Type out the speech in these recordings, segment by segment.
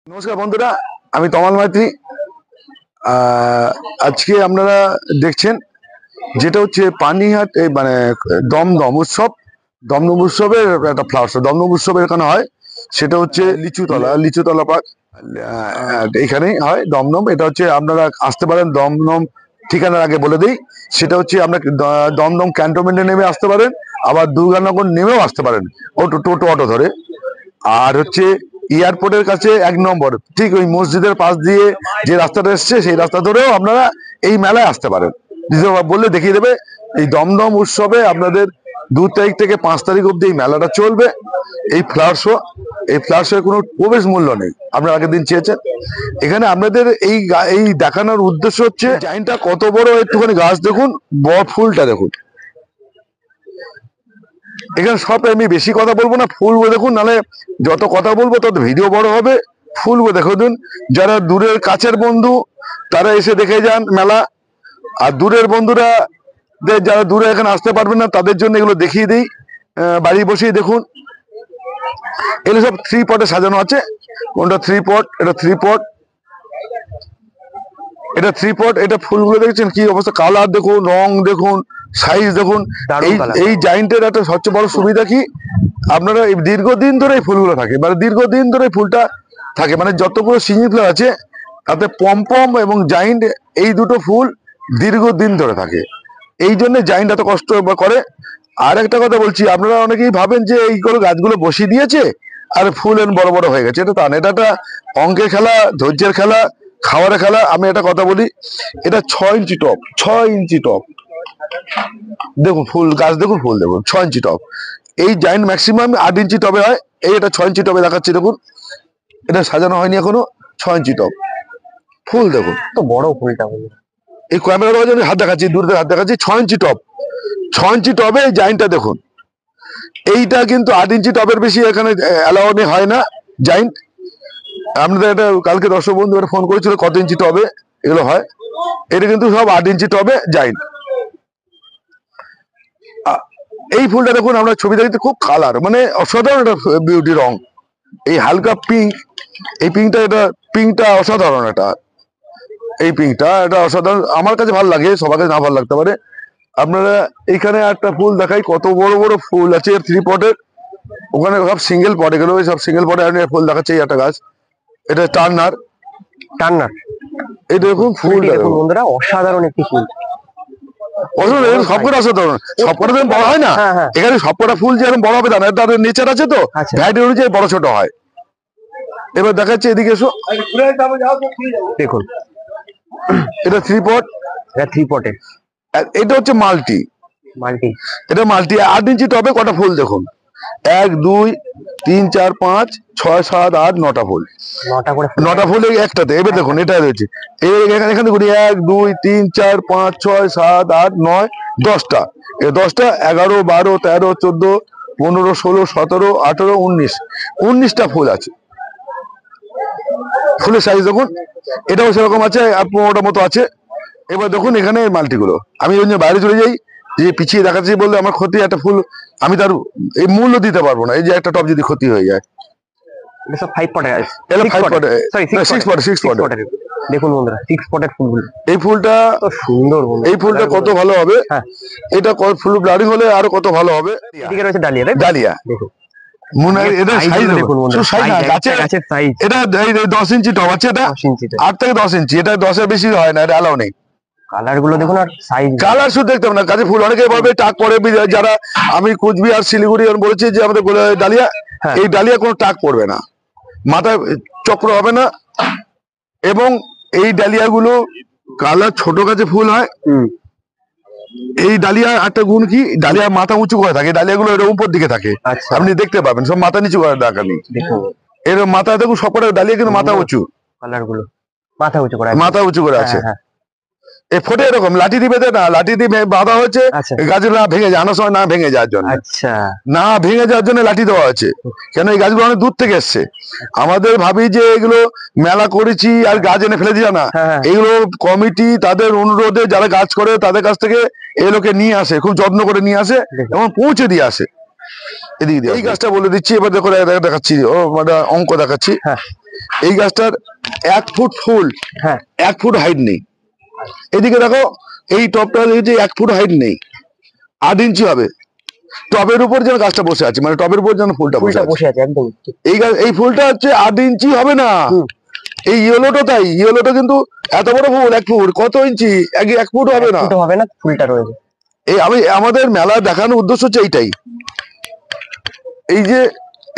নমস্কার বন্ধুরা, আমি তমাল মাইতি। আজকে আপনারা দেখছেন যেটা হচ্ছে পানিহাট মানে দমদম উৎসব। দমদম উৎসবের একটা ফ্লাওয়ার শো দমদম উৎসবের এখানে হয়। সেটা হচ্ছে লিচুতলা পার্ক, এখানেই হয় দমদম। এটা হচ্ছে আপনারা আসতে পারেন দমদম, ঠিকানার আগে বলে দিই, সেটা হচ্ছে আপনার দমদম ক্যান্টনমেন্টে নেমে আসতে পারেন, আবার দুর্গানগর নেমেও আসতে পারেন টোটো অটো ধরে। আর হচ্ছে এয়ারপোর্টের কাছে 1 নম্বর, ঠিক ওই মসজিদের পাশ দিয়ে যে রাস্তাটা এসছে সেই রাস্তা ধরেও আপনারা এই মেলায় আসতে পারেন। বললে দেখিয়ে দেবে। এই দমদম উৎসবে আপনাদের 2 তারিখ থেকে 5 তারিখ অব্দি এই মেলাটা চলবে। এই ফ্লাওয়ার শো এর কোনো প্রবেশ মূল্য নেই, আপনারা আগের দিন চেয়েছেন। এখানে আপনাদের এই দেখানোর উদ্দেশ্য হচ্ছে জাইনটা কত বড়। একটুখানি গাছ দেখুন, বড় ফুলটা দেখুন। এখানে সব আমি বেশি কথা বলবো না, ফুলগুলো দেখুন, নাহলে যত কথা বলবো তত ভিডিও বড় হবে। ফুলগুলো দেখুন, যারা দূরের কাছের বন্ধু তারা এসে দেখে যান মেলা। আর দূরের বন্ধুরা যারা দূরে এখানে আসতে পারবেন না তাদের জন্য এগুলো দেখিয়ে দিই, বাড়ি বসেই দেখুন। এগুলো সব 3 পটে সাজানো আছে। কোনটা 3 পট? এটা 3 পট, এটা 3 পট। এটা ফুলগুলো দেখছেন কি অবস্থা, কালার দেখুন, রং দেখুন, সাইজ দেখুন। এই জাইন্টের একটা সবচেয়ে বড় সুবিধা কি, আপনারা এই দীর্ঘদিন ধরে এই ফুলগুলো থাকে, মানে দীর্ঘদিন ধরে ফুলটা থাকে, মানে যতগুলো সিজন ফ্লাওয়ার আছে তাতে পমপম এবং জাইন্ট এই দুটো ফুল দীর্ঘদিন ধরে থাকে। এই জন্য জাইন্ট এত কষ্ট করে। আর একটা কথা বলছি, আপনারা অনেকেই ভাবেন যে এইগুলো গাছগুলো বসিয়ে দিয়েছে আর ফুল বড় বড় হয়ে গেছে। এটা তা না, এটা একটা অঙ্কের খেলা, ধৈর্যের খেলা, খাওয়ারের খেলা। আমি একটা কথা বলি, এটা 6 ইঞ্চি টপ, 6 ইঞ্চি টপ। দেখুন ফুল গাছ দেখুন, ফুল দেখুন, 6 ইঞ্চি টপ। এই জাইন্ট ম্যাক্সিমাম 8 ইঞ্চি টবে হয়, এটা 6 ইঞ্চি টবে দেখাচ্ছি দেখুন। এটা সাজানো হয়নি এখনো, 6 ইঞ্চি টব। ফুল দেখুন তো বড় ফুলটা, এই ক্যামেরার মাঝে হাত দেখাচ্ছি, দূর থেকে হাত দেখাচ্ছি, 6 ইঞ্চি টব। 6 ইঞ্চি টবে এই জাইন্টটা দেখুন। এইটা কিন্তু 8 ইঞ্চি টবের বেশি এখানে অ্যালাউনি হয় না জাইন্ট। আপনাদের এটা কালকে দর্শক বন্ধু ফোন করেছিল কত ইঞ্চি টবে এগুলো হয়। এটা কিন্তু সব 8 ইঞ্চি টবে জাইন্ট। এই ফুলটা দেখুন, আমরা ছবি দেখতে খুব কালার, মানে অসাধারণ একটা বিউটি রং। এই হালকা পিঙ্ক, এই পিঙ্কটা অসাধারণ। এই পিঙ্কটা এটা অসাধারণ, আমার কাছে ভালো লাগে, সবার কাছে না ভালো লাগতে পারে। আপনারা এইখানে একটা ফুল দেখাই, কত বড় বড় ফুল আছে 3 পটের। ওখানে সব সিঙ্গেল পটে গেল, সব সিঙ্গেল পটে ফুল দেখাচ্ছে। এই একটা গাছ, এটা টার্নার। এই দেখুন ফুলটা দেখুন বন্ধুরা, অসাধারণ একটি ফুল। সবকটা অসাধারণ, সবকটা বড় হয় না। এখানে সবকটা ফুল যেরকম বড় হবে তা না, তাদের নেচার আছে তো, ভ্যারাইটি অনুযায়ী বড় ছোট হয়। এবার দেখাচ্ছে, এদিকে এসো দেখুন, এটা 3 পট, এটা 3 পটে। এটা হচ্ছে মাল্টি। এটা মাল্টি 8 ইঞ্চি টবে কটা ফুল দেখুন, 1 2 3 4 5 6 7 8 9টা ফুল, 9টা ফুল একটাতে। এবার দেখুন এটা রয়েছে এখানে দেখুন 1 2 3 4 5 6 7 8 9 10টা। 10টা 11 12 13 14 15 16 17 18 19টা ফুল আছে। ফুলের সাইজ দেখুন, এটাও সেরকম আছে, আর 15টার মতো আছে। এবার দেখুন এখানে মাল্টিগুলো, আমি ওই জন্য বাইরে চলে যাই, যে পিছিয়ে দেখাচ্ছি বললে আমার ক্ষতি। একটা ফুল আমি তার এই মূল্য দিতে পারবো না, এই যে একটা টপ যদি ক্ষতি হয়ে যায়। দেখুন বন্ধুরা, 6 পটের ফুলগুলো, এই ফুলটা সুন্দর। এই ফুলটা কত ভালো হবে, এটা ফুল ব্লাডিং হলে আরো কত ভালো হবে। এদিকে রয়েছে ডালিয়া, ডালিয়া দেখুন। এটা সাইজ দেখুন, এটা 10 ইঞ্চি টপ আছে, এটা 8 থেকে 10 ইঞ্চি। এটা 10-এর বেশি হয় না, এটা অ্যালাউ নেই। কালার গুলো দেখুন, আর সাইজ, কালার শুধু দেখতে হবে না, কাজে ফুল অনেকে ভাবে টাক পড়ে। যারা আমি কুচবিহার শিলিগুড়ি বলেছি যে আমাদের ডালিয়া, এই ডালিয়া কোনো টাক পড়বে না, মাথায় চক্র হবে না। এবং এই ডালিয়াগুলো কালার ছোট গাছে ফুল হয়। এই ডালিয়া একটা গুণ কি, ডালিয়া মাথা উঁচু করে থাকে, ডালিয়াগুলো এর উপর দিকে থাকে, আপনি দেখতে পাবেন। সব মাথা নিচু করার দরকার নেই। এর মাথা দেখুন, সবকটা ডালিয়া কিন্তু মাথা উঁচু, কালার গুলো মাথা উঁচু করে আছে। এই ফোটে এরকম লাঠি দিয়ে বেঁধে না, লাঠি দিয়ে বাঁধা হয়েছে গাছগুলো না ভেঙে যায়, আনার সময় না ভেঙে যাওয়ার জন্য। না ভেঙে যাওয়ার জন্য লাঠি দেওয়া আছে, কেন এই গাছগুলো অনেক দূর থেকে এসছে। আমাদের ভাবি যে এগুলো মেলা করেছি আর গাছ এনে ফেলে দিয়ে না, এগুলো কমিটি তাদের অনুরোধে যারা গাছ করে তাদের কাছ থেকে এই লোকে নিয়ে আসে, খুব যত্ন করে নিয়ে আসে এবং পৌঁছে দিয়ে আসে। এদিকে দিয়ে এই গাছটা বলে দিচ্ছি, এবার দেখো দেখাচ্ছি, ও মানে অঙ্ক দেখাচ্ছি। হ্যাঁ এই গাছটার 1 ফুট ফুল, হ্যাঁ 1 ফুট হাইট নেই। এদিকে দেখো এই টপটা দেখেছি 1 ফুট হাইট নেই, 8 ইঞ্চি হবে। টবের উপর যেন গাছটা বসে আছে, মানে টবের উপর যেন ফুলটা বসে আছে একদম। এই ফুলটা হচ্ছে 8 ইঞ্চি হবে না। এই ইয়েলোটা তাই, ইয়েলোটা কিন্তু এত বড় ফুল 1 ফুট, কত ইঞ্চি? 1 ফুট হবে না, ফুলটা রয়েছে। আমাদের মেলা দেখানোর উদ্দেশ্য হচ্ছে এইটাই,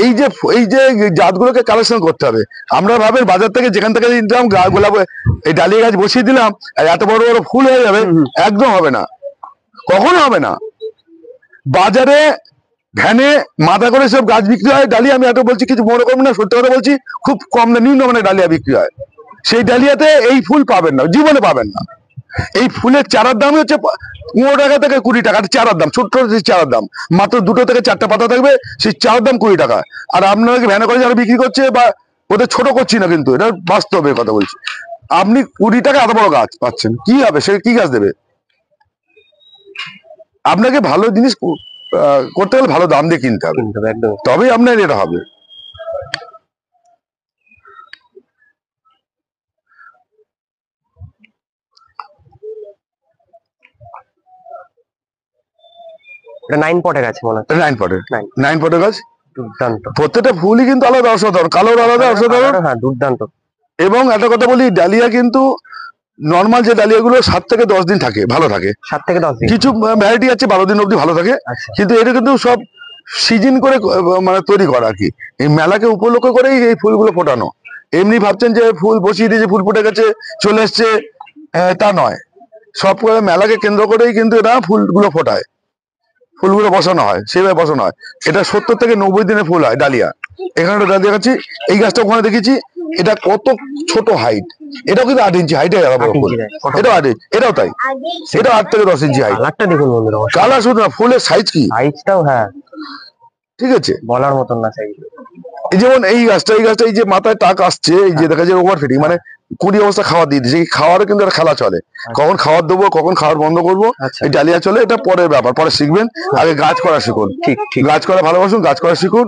এই যে জাতগুলোকে কালেকশন করতে হবে। আমরা ভাবেন বাজার থেকে যেখান থেকে নিলাম গোলাপ, এই ডালিয়া গাছ বসিয়ে দিলাম আর এত বড় বড় ফুল হয়ে যাবে, একদম হবে না, কখনো হবে না। বাজারে ভ্যানে মাথা করে সব গাছ বিক্রি হয় ডালিয়া, আমি এত বলছি কিছু মনে করবেন না, সত্যি কথা বলছি, খুব কম নিম্নমানের ডালিয়া বিক্রি হয়। সেই ডালিয়াতে এই ফুল পাবেন না, জীবনে পাবেন না। এই ফুলের চারার দামই হচ্ছে 15 টাকা থেকে 20 টাকা চারার দাম, ছোট্ট চারার দাম, মাত্র 2 থেকে 4টা পাতা থাকবে, সেই চারার দাম 20 টাকা। আর আপনাকে ভ্যানে করে যারা বিক্রি করছে, বা ওদের ছোট করছি না, কিন্তু এটা বাস্তবের কথা বলছি, আপনি 20 টাকা এত বড় গাছ পাচ্ছেন, কি হবে? সে কি গাছ দেবে আপনাকে? ভালো জিনিস করতে গেলে ভালো দাম দিয়ে কিনতে হবে, তবেই আপনার এটা হবে। এটা 9 পটের আছে মনে হচ্ছে। 9 পটের গাছ, দুর্দান্ত। প্রত্যেকটা ফুলই কিন্তু আলাদা, অসাধারণ, কালোর আলাদা, অসাধারণ। হ্যাঁ দুর্দান্ত। এবং একটা কথা বলি, ডালিয়া কিন্তু নর্মাল যে ডালিয়াগুলো 7 থেকে 10 দিন থাকে, ভালো থাকে। 7 থেকে 10 দিন। কিছু ভ্যারাইটি আছে 12 দিন অবধি ভালো থাকে, কিন্তু এটা কিন্তু সব সিজন করে মানে তৈরি করা আর কি। এই মেলাকে উপলক্ষ করেই এই ফুলগুলো ফোটানো। এমনি ভাবছেন যে ফুল বসিয়ে দিয়েছে, ফুল ফুটে গেছে, চলে এসছে, তা নয়। সব মেলাকে কেন্দ্র করেই কিন্তু এটা ফুলগুলো ফোটায়, ফুলগুলো বসানো হয়, সেইভাবে বসানো হয়। এটা 70 থেকে 90 দিনের ফুল হয় ডালিয়া। এখানে ডালিয়া দেখাচ্ছি, এই গাছটা ওখানে দেখেছি, এটা কত ছোট হাইট, এটাও কিন্তু 8 ইঞ্চি হাইটে, এটাও 8 ইঞ্চি, এটাও তাই, এটাও 8 থেকে 10 ইঞ্চি হাইট। কালার শুধু না, ফুলের সাইজ কি, সাইজটাও হ্যাঁ ঠিক আছে, বলার মতন না সাইজ। এই যেমন এই গাছটা এই যে মাথায় টাক আসছে, এই যে দেখা যায় ওভার ফিটিং, মানে 20 অবস্থা খাওয়া দিয়ে দিচ্ছে। এই খাওয়ারও কিন্তু একটা খেলা চলে, কখন খাওয়ার দেবো, কখন খাওয়ার বন্ধ করবো, এই ডালিয়া চলে। এটা পরের ব্যাপার, পরে শিখবেন, আগে গাছ করা শিখুন। ঠিক, গাছ করা ভালোবাসুন, গাছ করা শিখুন,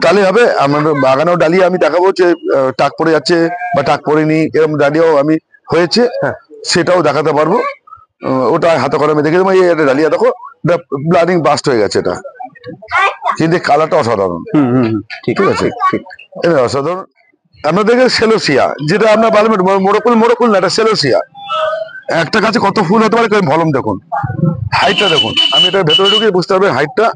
তাহলে হবে। আমাদের বাগানেও ডালিয়া আমি দেখাবো যে টাক পড়ে যাচ্ছে বা টাক পড়েনি, এরকম ডালিয়াও আমি হয়েছে, সেটাও দেখাতে পারবো। ওটা হাতে করে আমি দেখে দেবো, এই ডালিয়া দেখো ব্লাডিং বাস্ট হয়ে গেছে, এটা কিন্তু কালারটা অসাধারণ। ঠিক আছে, এটা অসাধারণ। আপনাদের সেলোসিয়া, যেটা আপনার বলবেন মোরকুল না, এটা সেলোসিয়া। একটা গাছে কত ফুল হতে পারে, ভলম দেখুন, হাইটটা দেখুন। আমি এটা ভেতরে ঢুকে বুঝতে পারবেন হাইটটা।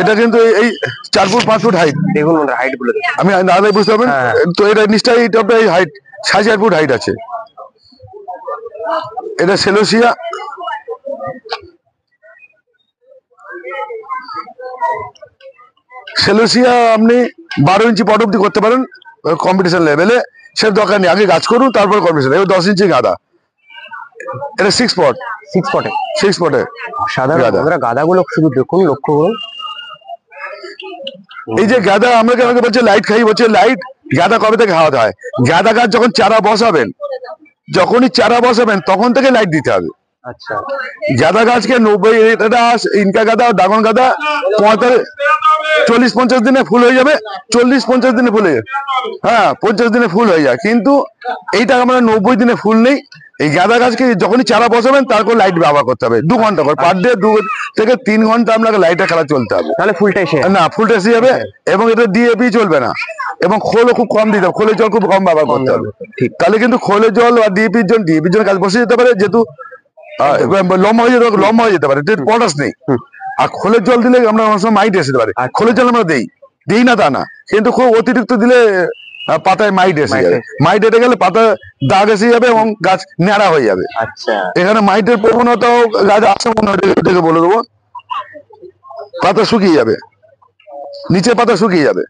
এটা কিন্তু এই 4 ফুট 5 ফুট হাইট, দেখুন হাইট গুলো আমি আলাদাই বুঝতে পারবেন। তো এটা নিশ্চয়ই এই হাইট 4.5 ফুট হাইট আছে। এটা সেলোসিয়া। সেলোসিয়া আপনি 12 ইঞ্চি পট অব্দি করতে পারেন কম্পিটিশন লেভেলে, সে দরকার নেই, আগে গাছ করুন তারপর কম্পিটিশন। এবার 10 ইঞ্চি গাদা, এটা 6 পটে সাধারণ গাদাগুলো শুধু দেখুন, লক্ষ্য করুন। এই যে গাদা, আমরা কেন বলছি লাইট খাই, বলছে লাইট গাদা কবে থেকে খাওয়াতে হয়? গাদা গাছ যখন চারা বসাবেন, যখনই চারা বসাবেন তখন থেকে লাইট দিতে হবে। আচ্ছা, গাদা গাছকে 90, এটা ইনকা গাদা, ড্রাগন গাদা 40-50 দিনে ফুল হয়ে যাবে, 40-50 দিনে ফুল হয়ে যাবে, হ্যাঁ 50 দিনে ফুল হয়ে যায়। কিন্তু এইটা আমরা 90 দিনে ফুল নেই। এই গাঁদা গাছকে যখনই চারা বসাবেন তারপর লাইট ব্যবহার করতে হবে 2 ঘন্টা করে, পার ডে 2 থেকে 3 ঘন্টা আপনাকে লাইটের খেলা চলতে হবে, তাহলে ফুলটা এসে যাবে। এবং এটা ডিএপি চলবে না, এবং খোলও খুব কম দিতে হবে, খোলের জল খুব কম ব্যবহার করতে হবে। তাহলে কিন্তু খোলের জল আর ডিএপির জন্য গাছ বসে যেতে পারে, যেহেতু লম্বা হয়ে যেতে পারে, পটাশ নেই। আর খোলের জল দিলে আমরা অনেক সময় মাইট এসে পারে, খোলের জল আমরা দিই না তা না, কিন্তু খুব অতিরিক্ত দিলে পাতায় মাইট এসে যাবে। মাইট এসে গেলে পাতা দাগ এসে যাবে এবং গাছ ন্যাড়া হয়ে যাবে। আচ্ছা, এখানে মাইটের প্রবণতাও গাছ আসে মনে হয়, বলে দেবো, পাতা শুকিয়ে যাবে, নিচে পাতা শুকিয়ে যাবে।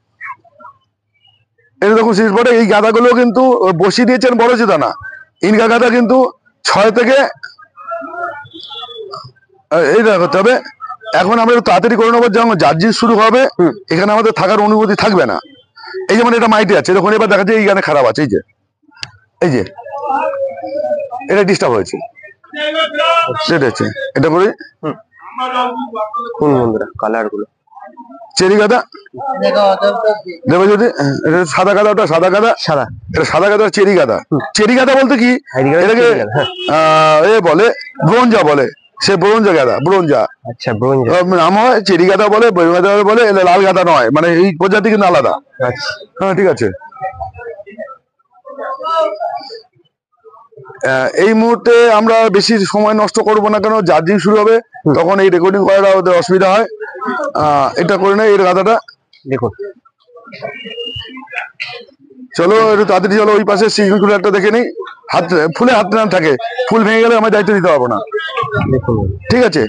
এটা দেখুন শীষ পরে এই গাঁদাগুলো কিন্তু বসিয়ে দিয়েছেন বড় চেতা না, ইনকা গাঁদা কিন্তু 6 থেকে এই করতে হবে। এখন আমরা একটু তাড়াতাড়ি করে নেবো, যেমন জার্জিস শুরু হবে, এখানে আমাদের থাকার অনুমতি থাকবে না। এই যেমন এটা মাইটে আছে, দেখুন এবার দেখা যায় এই গানে খারাপ আছে, এই যে এটা ডিস্টার্ব হয়েছে, রেড আছে, এটা করি। কোন বন্ধুরা কালার গুলো? চেরি গাদা দেবে যদি, এটা সাদা গাদা, ওটা সাদা গাদা, সাদা। এটা সাদা গাদা, চেরি গাদা। চেরি গাদা বলতে কি, এটাকে হ্যাঁ। এ বলে ব্রোঞ্জা বলে, সে ব্রোঞ্জা গাদা, ব্রোঞ্জা। আচ্ছা, ব্রোঞ্জ। নাম হয় চেরি গাদা বলে, বেগুন গাদা বলে, এটা লাল গাদা নয়, মানে এই প্রজাতি কিন্তু আলাদা। আচ্ছা, হ্যাঁ ঠিক আছে। এই মুহূর্তে আমরা বেশি সময় নষ্ট করব না, কেন চার্জিং শুরু হবে তখন এই রেকর্ডিং করাটা ওদের অসুবিধা হয়। এটা করে নেই, এই গাদাটা দেখুন। চলো একটু তাড়াতাড়ি চলো, ওই পাশে সিগনেচার একটা দেখে নেই। হাত ফুলে হাত না থাকে, ফুল ভেঙে গেলে আমার দায়িত্ব নিতে পারবো না। দেখুন। ঠিক আছে।